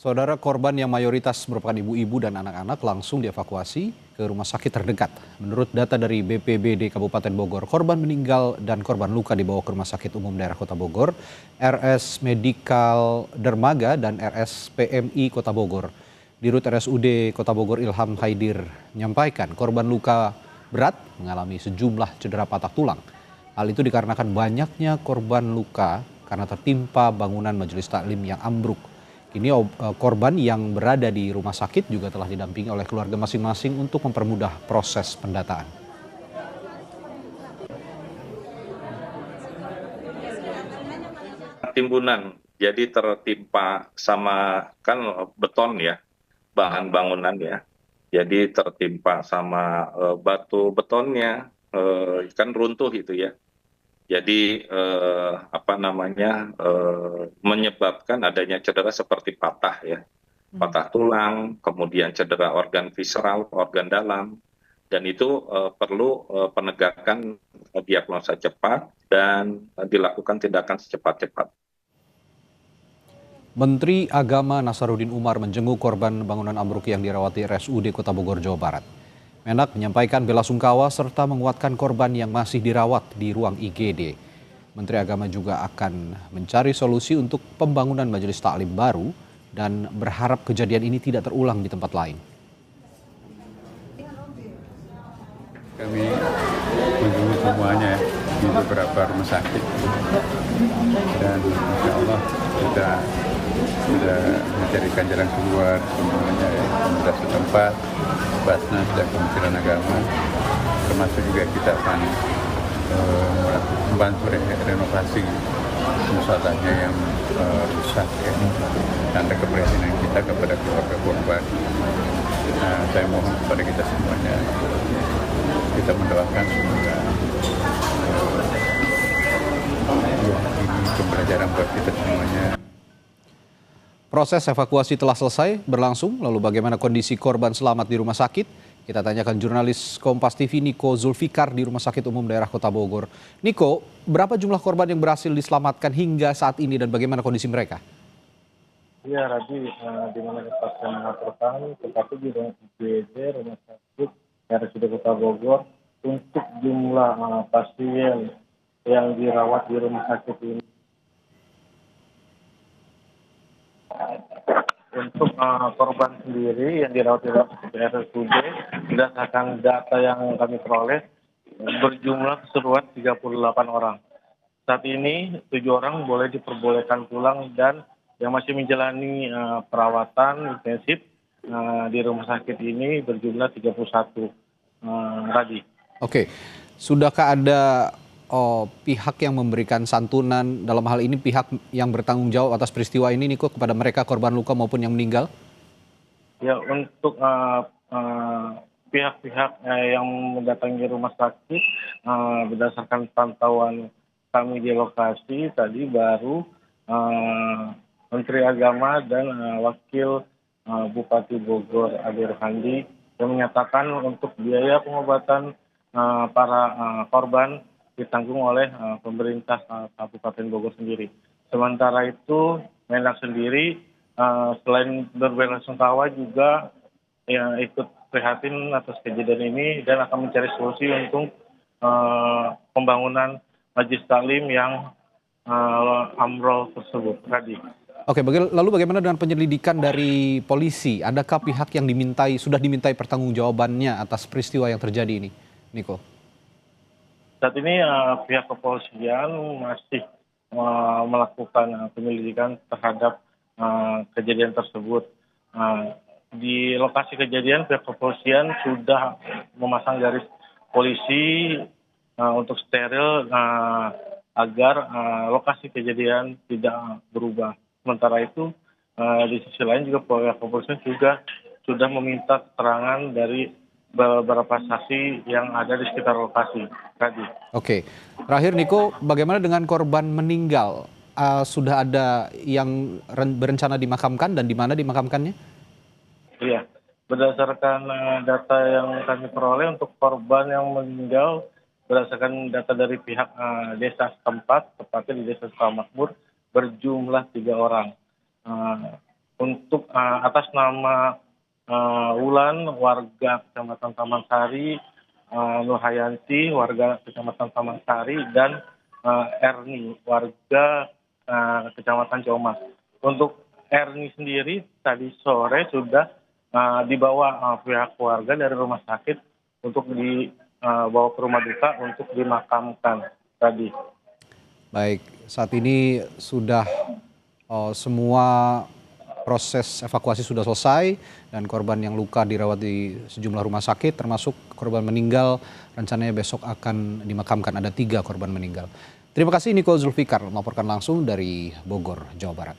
Saudara korban yang mayoritas merupakan ibu-ibu dan anak-anak langsung dievakuasi ke rumah sakit terdekat. Menurut data dari BPBD Kabupaten Bogor, korban meninggal dan korban luka dibawa ke Rumah Sakit Umum Daerah Kota Bogor, RS Medikal Dermaga dan RS PMI Kota Bogor. Dirut RSUD Kota Bogor Ilham Haidir menyampaikan korban luka berat mengalami sejumlah cedera patah tulang. Hal itu dikarenakan banyaknya korban luka karena tertimpa bangunan majelis taklim yang ambruk. Kini korban yang berada di rumah sakit juga telah didampingi oleh keluarga masing-masing untuk mempermudah proses pendataan. Timbunan, jadi tertimpa sama kan beton ya, bahan bangunan ya. Jadi tertimpa sama batu betonnya, kan runtuh itu ya. Jadi menyebabkan adanya cedera seperti patah ya, patah tulang, kemudian cedera organ visceral, organ dalam, dan itu perlu penegakan diagnosa cepat dan dilakukan tindakan secepat-cepat. Menteri Agama Nasaruddin Umar menjenguk korban bangunan ambruk yang dirawat di RSUD Kota Bogor, Jawa Barat. Menak menyampaikan bela sungkawa serta menguatkan korban yang masih dirawat di ruang IGD. Menteri Agama juga akan mencari solusi untuk pembangunan majelis taklim baru dan berharap kejadian ini tidak terulang di tempat lain. Kami mengunjungi semuanya di beberapa rumah sakit dan insya Allah kita sudah mencarikan jalan keluar semuanya ya, pemerintah setempat, Basnas dan Kementerian Agama, termasuk juga kita akan membantu renovasi musallahnya yang rusak ya, tanda keprihatinan kita kepada keluarga korban. Saya mohon kepada kita semuanya, kita mendoakan semoga ini pembelajaran buat kita semuanya. Proses evakuasi telah selesai berlangsung, lalu bagaimana kondisi korban selamat di rumah sakit? Kita tanyakan jurnalis Kompas TV Niko Zulfikar di Rumah Sakit Umum Daerah Kota Bogor. Niko, berapa jumlah korban yang berhasil diselamatkan hingga saat ini dan bagaimana kondisi mereka? Iya, Rabi, di mana dapat saya melaporkan, tetapi di IGD Rumah Sakit RSUD Kota Bogor untuk jumlah pasien yang dirawat di rumah sakit ini. Untuk korban sendiri yang dirawat di RSUD, berdasarkan data yang kami peroleh, berjumlah keseluruhan 38 orang. Saat ini 7 orang boleh diperbolehkan pulang dan yang masih menjalani perawatan intensif di rumah sakit ini berjumlah 31 tadi. Oke, sudahkah ada pihak yang memberikan santunan, dalam hal ini pihak yang bertanggung jawab atas peristiwa ini, Niko, kepada mereka korban luka maupun yang meninggal? Ya, untuk pihak-pihak yang mendatangi rumah sakit, berdasarkan pantauan kami di lokasi tadi baru Menteri Agama dan Wakil Bupati Bogor Ade Rohandi yang menyatakan untuk biaya pengobatan para korban ditanggung oleh pemerintah Kabupaten Bogor sendiri. Sementara itu Menak sendiri selain berbelasungkawa juga ikut prihatin atas kejadian ini dan akan mencari solusi untuk pembangunan majelis taklim yang ambrol tersebut. Tadi. Oke, lalu bagaimana dengan penyelidikan dari polisi? Adakah pihak yang sudah dimintai pertanggungjawabannya atas peristiwa yang terjadi ini, Niko? Saat ini pihak kepolisian masih melakukan penyelidikan terhadap kejadian tersebut. Di lokasi kejadian pihak kepolisian sudah memasang garis polisi untuk steril agar lokasi kejadian tidak berubah. Sementara itu di sisi lain juga pihak kepolisian juga sudah meminta keterangan dari beberapa saksi yang ada di sekitar lokasi tadi. Oke, terakhir Niko, bagaimana dengan korban meninggal? Sudah ada yang berencana dimakamkan dan di mana dimakamkannya? Iya, berdasarkan data yang kami peroleh untuk korban yang meninggal, berdasarkan data dari pihak desa setempat, tepatnya di Desa Sukamakmur, berjumlah 3 orang. untuk atas nama Wulan, warga Kecamatan Taman Sari, Nurhayanti, warga Kecamatan Taman Sari, dan Erni, warga Kecamatan Jomas. Untuk Erni sendiri tadi sore sudah dibawa pihak keluarga dari rumah sakit untuk dibawa ke rumah duka untuk dimakamkan tadi. Baik, saat ini sudah semua proses evakuasi sudah selesai dan korban yang luka dirawat di sejumlah rumah sakit termasuk korban meninggal rencananya besok akan dimakamkan. Ada 3 korban meninggal. Terima kasih Niko Zulfikar melaporkan langsung dari Bogor, Jawa Barat.